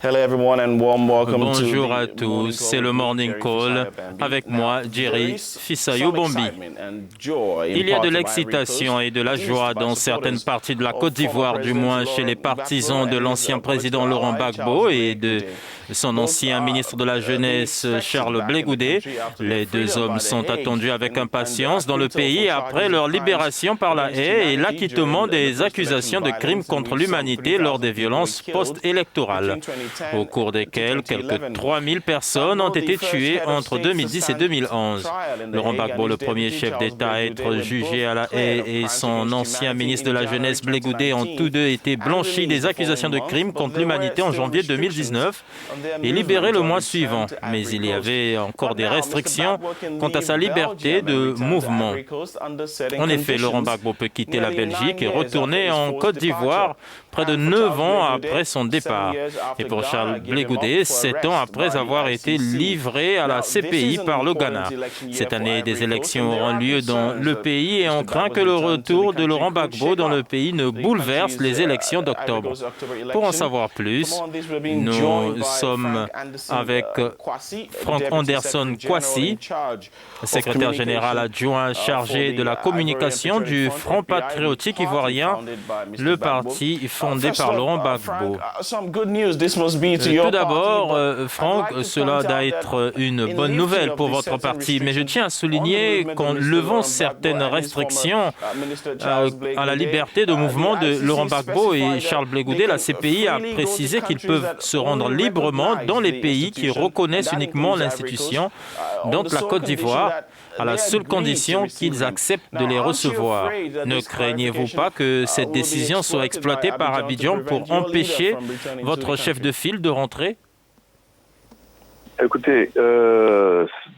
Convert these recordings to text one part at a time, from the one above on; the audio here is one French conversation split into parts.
Bonjour à tous, c'est le Morning Call avec moi, Jerry Fisayo Bombi. Il y a de l'excitation et de la joie dans certaines parties de la Côte d'Ivoire, du moins chez les partisans de l'ancien président Laurent Gbagbo et de son ancien ministre de la Jeunesse Charles Blé Goudé. Les deux hommes sont attendus avec impatience dans le pays après leur libération par la haie et l'acquittement des accusations de crimes contre l'humanité lors des violences post-électorales, au cours desquelles quelques 3000 personnes ont été tuées entre 2010 et 2011. Laurent Gbagbo, le premier chef d'État à être jugé à la haie, et son ancien ministre de la Jeunesse Blé Goudé ont tous deux été blanchis des accusations de crimes contre l'humanité en janvier 2019 et libérés le mois suivant. Mais il y avait encore des restrictions quant à sa liberté de mouvement. En effet, Laurent Gbagbo peut quitter la Belgique et retourner en Côte d'Ivoire près de 9 ans après son départ. Et pour Charles Blé Goudé, 7 ans après avoir été livré à la CPI par le Ghana. Cette année, des élections auront lieu dans le pays et on craint que le retour de Laurent Gbagbo dans le pays ne bouleverse les élections d'octobre. Pour en savoir plus, nous sommes avec Frank Anderson Kwasi, secrétaire général adjoint chargé de la communication du Front patriotique ivoirien, le parti fondé par Laurent Gbagbo. Tout d'abord, Franck, cela doit être une bonne nouvelle pour votre parti, mais je tiens à souligner qu'en levant certaines restrictions à la liberté de mouvement de Laurent Gbagbo et Charles Blé Goudé, la CPI a précisé qu'ils peuvent se rendre librement dans les pays qui reconnaissent uniquement l'institution, donc la Côte d'Ivoire, à la seule condition qu'ils acceptent de les recevoir. Ne craignez-vous pas que cette décision soit exploitée par Abidjan pour empêcher votre chef de file de rentrer? Écoutez,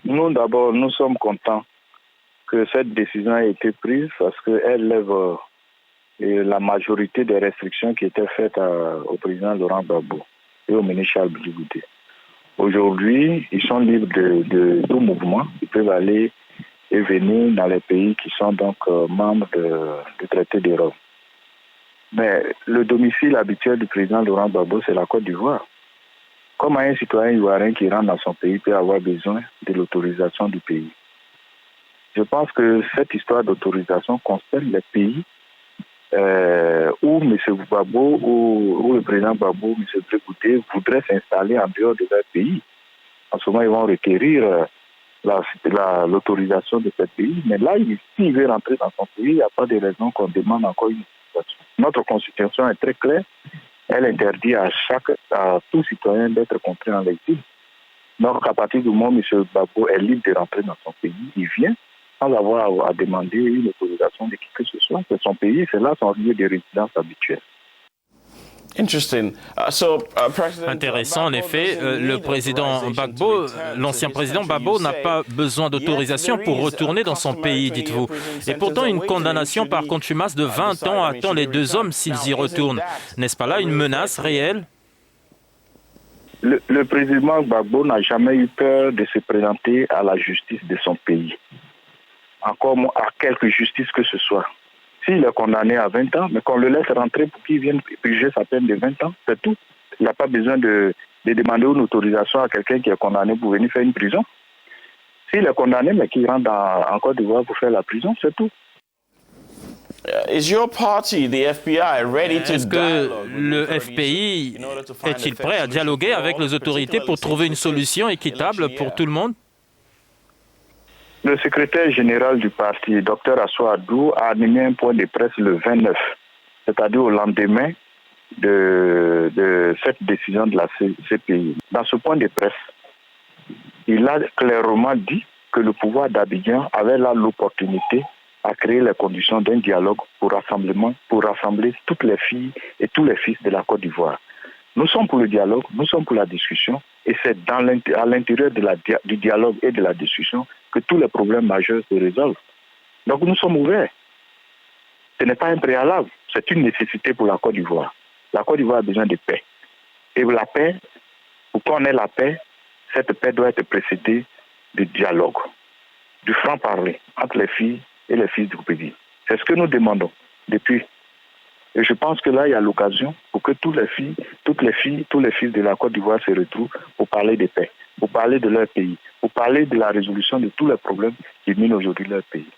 nous d'abord, nous sommes contents que cette décision ait été prise parce qu'elle lève la majorité des restrictions qui étaient faites au président Laurent Gbagbo et au ministre Charles Blé Goudé. Aujourd'hui, ils sont libres de tout mouvement. Ils peuvent aller et venir dans les pays qui sont donc membres du traité de Rome. Mais le domicile habituel du président Laurent Gbagbo, c'est la Côte d'Ivoire. Comment un citoyen ivoirien qui rentre dans son pays peut avoir besoin de l'autorisation du pays? Je pense que cette histoire d'autorisation concerne les pays où M. Gbagbo ou le président Gbagbo, M. Blé Goudé, voudraient s'installer en dehors de leur pays. En ce moment, ils vont requérir l'autorisation de ce pays. Mais là, s'il veut rentrer dans son pays, il n'y a pas de raison qu'on demande encore une autorisation. Notre constitution est très claire. Elle interdit à tout citoyen d'être contraint en l'exil. Donc, à partir du moment où M. Gbagbo est libre de rentrer dans son pays, il vient sans avoir à demander une autorisation de qui que ce soit. C'est son pays, c'est là son lieu de résidence habituel. Intéressant, en effet, le président Gbagbo, l'ancien président Gbagbo n'a pas besoin d'autorisation pour retourner dans son pays, dites-vous. Et pourtant, une condamnation par contumace de 20 ans attend les deux hommes s'ils y retournent. N'est-ce pas là une menace réelle? Le président Gbagbo n'a jamais eu peur de se présenter à la justice de son pays. Encore à quelque justice que ce soit. S'il est condamné à 20 ans, mais qu'on le laisse rentrer pour qu'il vienne purger sa peine de 20 ans, c'est tout. Il n'a pas besoin de demander une autorisation à quelqu'un qui est condamné pour venir faire une prison. S'il est condamné, mais qu'il rentre en Côte d'Ivoire pour faire la prison, c'est tout. Est-ce que le FPI est-il prêt à dialoguer avec les autorités pour trouver une solution équitable pour tout le monde? Le secrétaire général du parti, Dr Assou Adou, a animé un point de presse le 29, c'est-à-dire au lendemain de cette décision de la CPI. Dans ce point de presse, il a clairement dit que le pouvoir d'Abidjan avait là l'opportunité à créer les conditions d'un dialogue pour rassembler toutes les filles et tous les fils de la Côte d'Ivoire. Nous sommes pour le dialogue, nous sommes pour la discussion, et c'est à l'intérieur du dialogue et de la discussion que tous les problèmes majeurs se résolvent. Donc nous sommes ouverts. Ce n'est pas un préalable, c'est une nécessité pour la Côte d'Ivoire. La Côte d'Ivoire a besoin de paix. Et la paix, pour qu'on ait la paix, cette paix doit être précédée du dialogue, du franc-parler entre les filles et les fils du pays. C'est ce que nous demandons depuis Et je pense que là, il y a l'occasion pour que tous les fils de la Côte d'Ivoire se retrouvent pour parler de paix, pour parler de leur pays, pour parler de la résolution de tous les problèmes qui minent aujourd'hui leur pays.